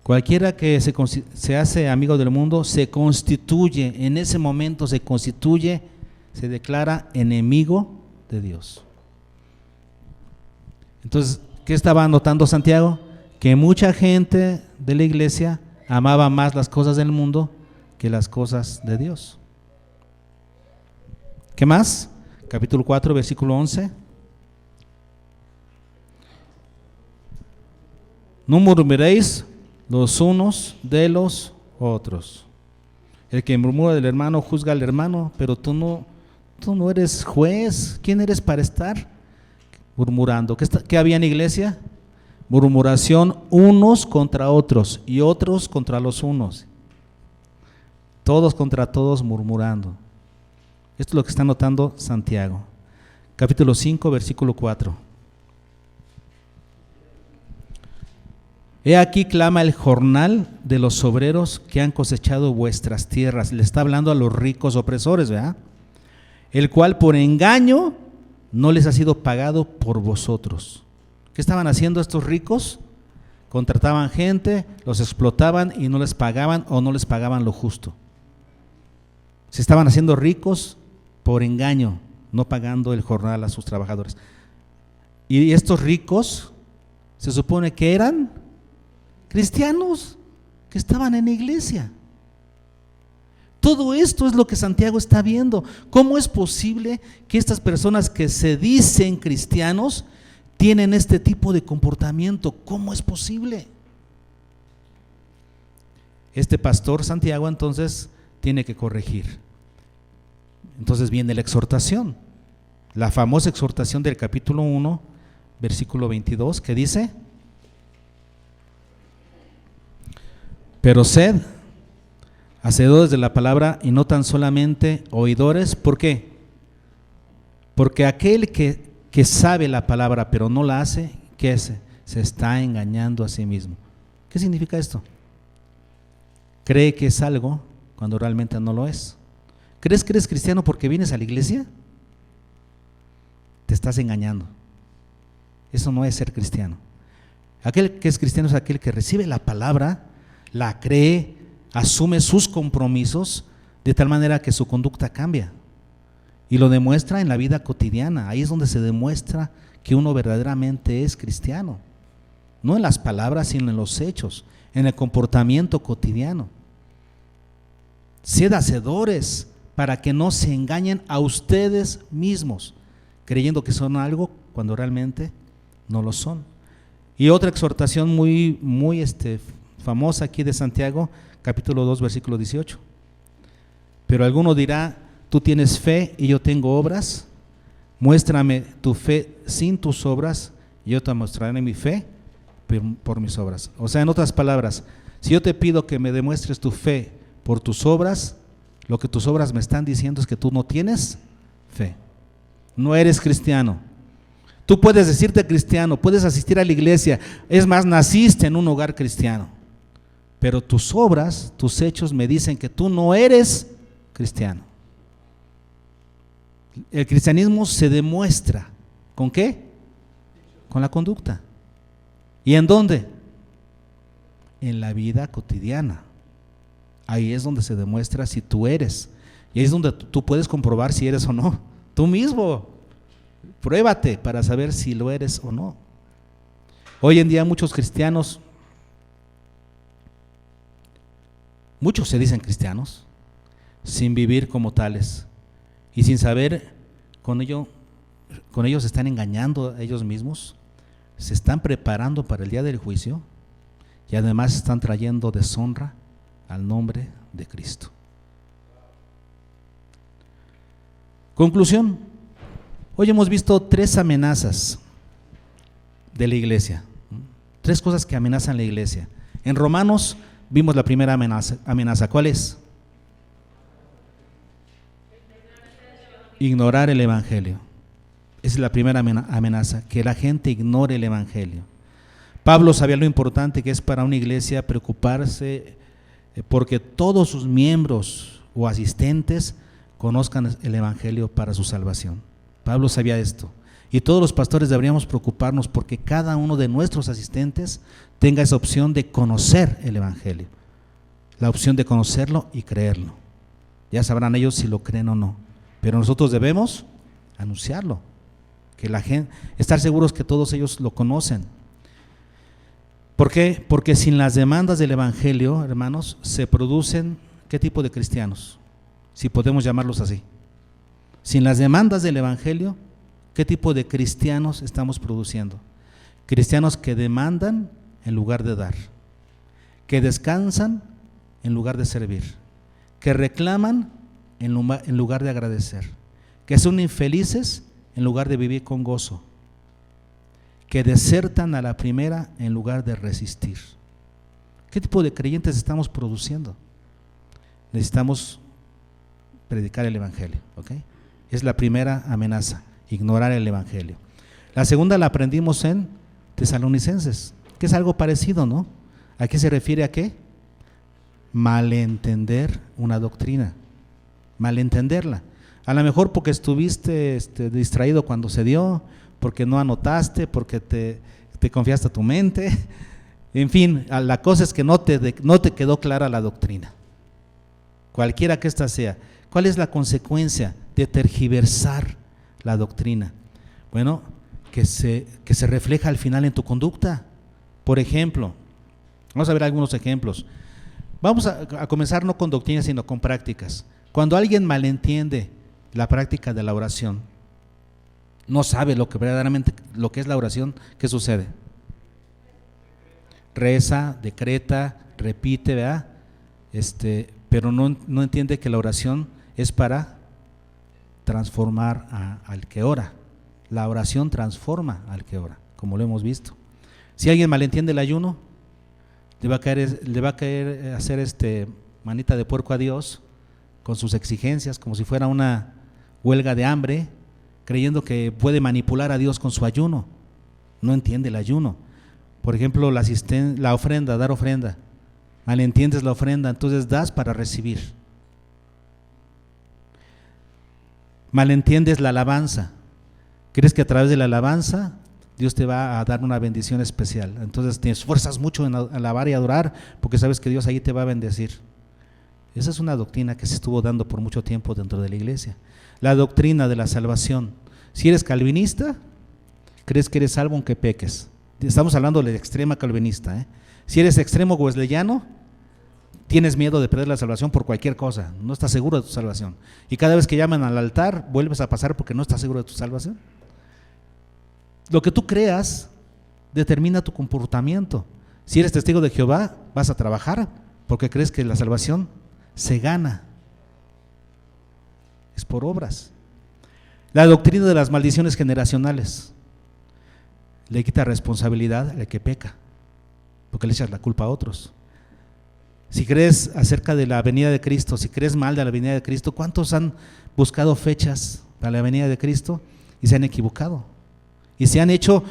A: Cualquiera que se hace amigo del mundo se constituye, en ese momento se constituye, se declara enemigo de Dios. Entonces, ¿qué estaba notando Santiago? Que mucha gente de la iglesia amaba más las cosas del mundo que las cosas de Dios. ¿Qué más? Capítulo 4, versículo 11. No murmuréis los unos de los otros. El que murmura del hermano juzga al hermano, pero tú no eres juez. ¿Quién eres para estar murmurando? ¿Qué había en la iglesia? Murmuración unos contra otros y otros contra los unos. Todos contra todos murmurando. Esto es lo que está notando Santiago. Capítulo 5, versículo 4. He aquí clama el jornal de los obreros que han cosechado vuestras tierras. Le está hablando a los ricos opresores, ¿verdad? El cual por engaño no les ha sido pagado por vosotros. ¿Qué estaban haciendo estos ricos? Contrataban gente, los explotaban y no les pagaban o no les pagaban lo justo. Se estaban haciendo ricos por engaño, no pagando el jornal a sus trabajadores. Y estos ricos se supone que eran cristianos que estaban en la iglesia. Todo esto es lo que Santiago está viendo. ¿Cómo es posible que estas personas que se dicen cristianos tienen este tipo de comportamiento? ¿Cómo es posible? Este pastor Santiago entonces tiene que corregir. Entonces viene la exhortación, la famosa exhortación del capítulo 1, versículo 22, que dice: pero sed hacedores de la palabra y no tan solamente oidores. ¿Por qué? Porque aquel que sabe la palabra pero no la hace, ¿qué hace? Se está engañando a sí mismo. ¿Qué significa esto? Cree que es algo cuando realmente no lo es. ¿Crees que eres cristiano porque vienes a la iglesia? Te estás engañando. Eso no es ser cristiano. Aquel que es cristiano es aquel que recibe la palabra, la cree, asume sus compromisos de tal manera que su conducta cambia. Y lo demuestra en la vida cotidiana. Ahí es donde se demuestra que uno verdaderamente es cristiano. No en las palabras, sino en los hechos, en el comportamiento cotidiano. Sed hacedores para que no se engañen a ustedes mismos, creyendo que son algo cuando realmente no lo son. Y otra exhortación muy famosa aquí de Santiago, capítulo 2, versículo 18. Pero alguno dirá, tú tienes fe y yo tengo obras, muéstrame tu fe sin tus obras y yo te mostraré mi fe por mis obras. O sea, en otras palabras, si yo te pido que me demuestres tu fe por tus obras, lo que tus obras me están diciendo es que tú no tienes fe, no eres cristiano. Tú puedes decirte cristiano, puedes asistir a la iglesia, es más, naciste en un hogar cristiano, pero tus obras, tus hechos me dicen que tú no eres cristiano. El cristianismo se demuestra, ¿con qué? Con la conducta. ¿Y en dónde? En la vida cotidiana. Ahí es donde se demuestra si tú eres. Y ahí es donde tú puedes comprobar si eres o no. Tú mismo, pruébate para saber si lo eres o no. Hoy en día muchos cristianos, muchos se dicen cristianos, sin vivir como tales. Y sin saber, con ellos se están engañando a ellos mismos, se están preparando para el día del juicio y además están trayendo deshonra al nombre de Cristo. Conclusión. Hoy hemos visto 3 amenazas de la iglesia, 3 cosas que amenazan la iglesia. En Romanos vimos la primera amenaza. ¿Cuál es? Ignorar el evangelio. Esa es la primera amenaza, que la gente ignore el evangelio. Pablo sabía lo importante que es para una iglesia preocuparse porque todos sus miembros o asistentes conozcan el evangelio para su salvación. Pablo sabía esto. Y todos los pastores deberíamos preocuparnos porque cada uno de nuestros asistentes tenga esa opción de conocer el evangelio. La opción de conocerlo y creerlo. Ya sabrán ellos si lo creen o no. Pero nosotros debemos anunciarlo, que la gente, estar seguros que todos ellos lo conocen. ¿Por qué? Porque sin las demandas del evangelio, hermanos, se producen ¿qué tipo de cristianos? Si podemos llamarlos así. Sin las demandas del evangelio, ¿qué tipo de cristianos estamos produciendo? Cristianos que demandan en lugar de dar, que descansan en lugar de servir, que reclaman en lugar de agradecer, que son infelices en lugar de vivir con gozo, que desertan a la primera en lugar de resistir. ¿Qué tipo de creyentes estamos produciendo? Necesitamos predicar el evangelio, ¿ok? Es la primera amenaza, ignorar el evangelio. La segunda la aprendimos en Tesalonicenses, que es algo parecido, ¿no? ¿A qué se refiere? ¿A qué? Malentender una doctrina. Malentenderla, a lo mejor porque estuviste distraído cuando se dio, porque no anotaste, porque te confiaste a tu mente, en fin, la cosa es que no te quedó clara la doctrina, cualquiera que ésta sea. ¿Cuál es la consecuencia de tergiversar la doctrina? Bueno, que se refleja al final en tu conducta. Por ejemplo, vamos a ver algunos ejemplos. Vamos a comenzar no con doctrinas sino con prácticas. Cuando alguien malentiende la práctica de la oración, no sabe verdaderamente lo que es la oración, ¿qué sucede? Reza, decreta, repite, ¿verdad? Pero no entiende que la oración es para transformar al que ora. La oración transforma al que ora, como lo hemos visto. Si alguien malentiende el ayuno, le va a caer hacer manita de puerco a Dios, con sus exigencias, como si fuera una huelga de hambre, creyendo que puede manipular a Dios con su ayuno. No entiende el ayuno. Por ejemplo, la ofrenda, dar ofrenda. Malentiendes la ofrenda, entonces das para recibir. Malentiendes la alabanza. Crees que a través de la alabanza Dios te va a dar una bendición especial. Entonces te esfuerzas mucho en alabar y adorar porque sabes que Dios ahí te va a bendecir. Esa es una doctrina que se estuvo dando por mucho tiempo dentro de la iglesia. La doctrina de la salvación. Si eres calvinista, crees que eres salvo aunque peques. Estamos hablando de la extrema calvinista, ¿eh? Si eres extremo wesleyano, tienes miedo de perder la salvación por cualquier cosa, no estás seguro de tu salvación. Y cada vez que llaman al altar, vuelves a pasar porque no estás seguro de tu salvación. Lo que tú creas determina tu comportamiento. Si eres testigo de Jehová, vas a trabajar porque crees que la salvación se gana. Es por obras. La doctrina de las maldiciones generacionales le quita responsabilidad al que peca, porque le echas la culpa a otros. Si crees acerca de la venida de Cristo, si crees mal de la venida de Cristo, ¿cuántos han buscado fechas para la venida de Cristo y se han equivocado? Y se han hecho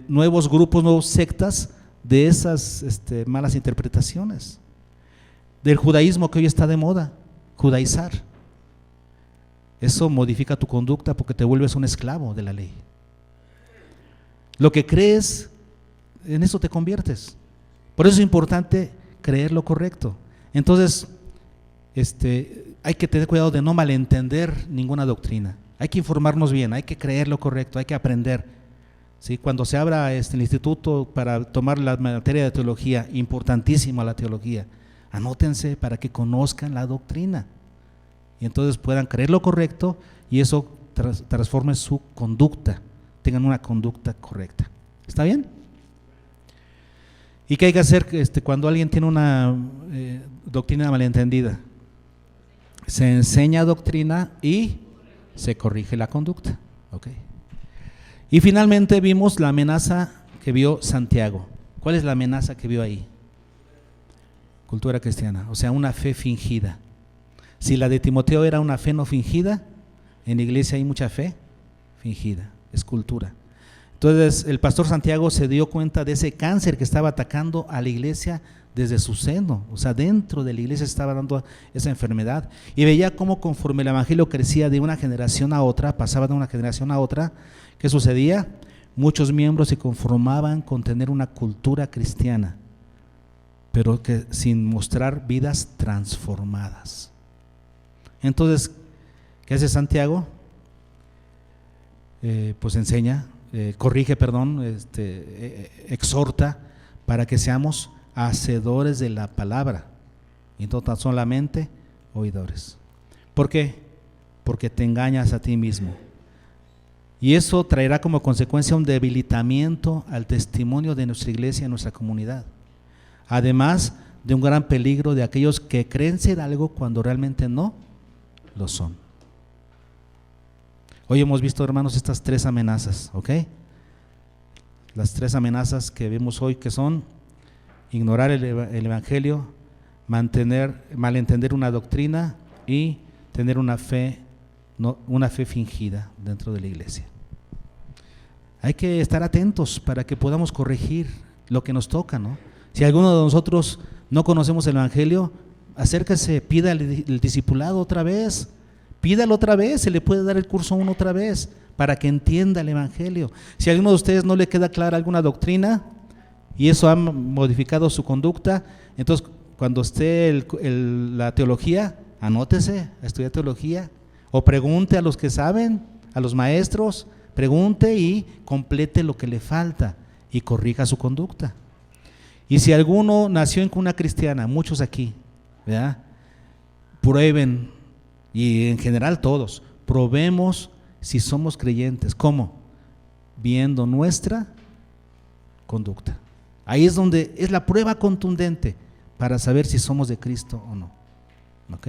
A: nuevos grupos, nuevas sectas de esas malas interpretaciones. Del judaísmo que hoy está de moda, judaizar. Eso modifica tu conducta porque te vuelves un esclavo de la ley. Lo que crees, en eso te conviertes. Por eso es importante creer lo correcto. Entonces, hay que tener cuidado de no malentender ninguna doctrina. Hay que informarnos bien, hay que creer lo correcto, hay que aprender. ¿Sí? Cuando se abra el instituto para tomar la materia de teología, importantísima la teología, anótense para que conozcan la doctrina y entonces puedan creer lo correcto y eso transforme su conducta, tengan una conducta correcta. ¿Está bien? ¿Y qué hay que hacer cuando alguien tiene una doctrina malentendida? Se enseña doctrina y se corrige la conducta. ¿Okay? Y finalmente vimos la amenaza que vio Santiago. ¿Cuál es la amenaza que vio ahí? Cultura cristiana, o sea, una fe fingida. Si la de Timoteo era una fe no fingida, en la iglesia hay mucha fe fingida, es cultura. Entonces el pastor Santiago se dio cuenta de ese cáncer que estaba atacando a la iglesia desde su seno, o sea, dentro de la iglesia se estaba dando esa enfermedad y veía cómo conforme el evangelio crecía de una generación a otra, pasaba de una generación a otra, ¿qué sucedía? Muchos miembros se conformaban con tener una cultura cristiana, pero que sin mostrar vidas transformadas. Entonces, ¿qué hace Santiago? Pues enseña, corrige, exhorta para que seamos hacedores de la palabra y no tan solamente oidores. ¿Por qué? Porque te engañas a ti mismo. Y eso traerá como consecuencia un debilitamiento al testimonio de nuestra iglesia y nuestra comunidad. Además de un gran peligro de aquellos que creen ser algo cuando realmente no lo son. Hoy hemos visto, hermanos, estas tres amenazas, ¿ok? Las tres amenazas que vemos hoy, que son ignorar el evangelio, malentender una doctrina y tener una fe fingida dentro de la iglesia. Hay que estar atentos para que podamos corregir lo que nos toca, ¿no? Si alguno de nosotros no conocemos el evangelio, acérquese, pida el discipulado otra vez, pídalo otra vez, se le puede dar el curso 1 otra vez para que entienda el evangelio. Si a alguno de ustedes no le queda clara alguna doctrina y eso ha modificado su conducta, entonces cuando esté la teología, anótese a estudiar teología o pregunte a los que saben, a los maestros, pregunte y complete lo que le falta y corrija su conducta. Y si alguno nació en cuna cristiana, muchos aquí, ¿verdad? Prueben, y en general todos, probemos si somos creyentes. ¿Cómo? Viendo nuestra conducta. Ahí es donde es la prueba contundente para saber si somos de Cristo o no. ¿Ok?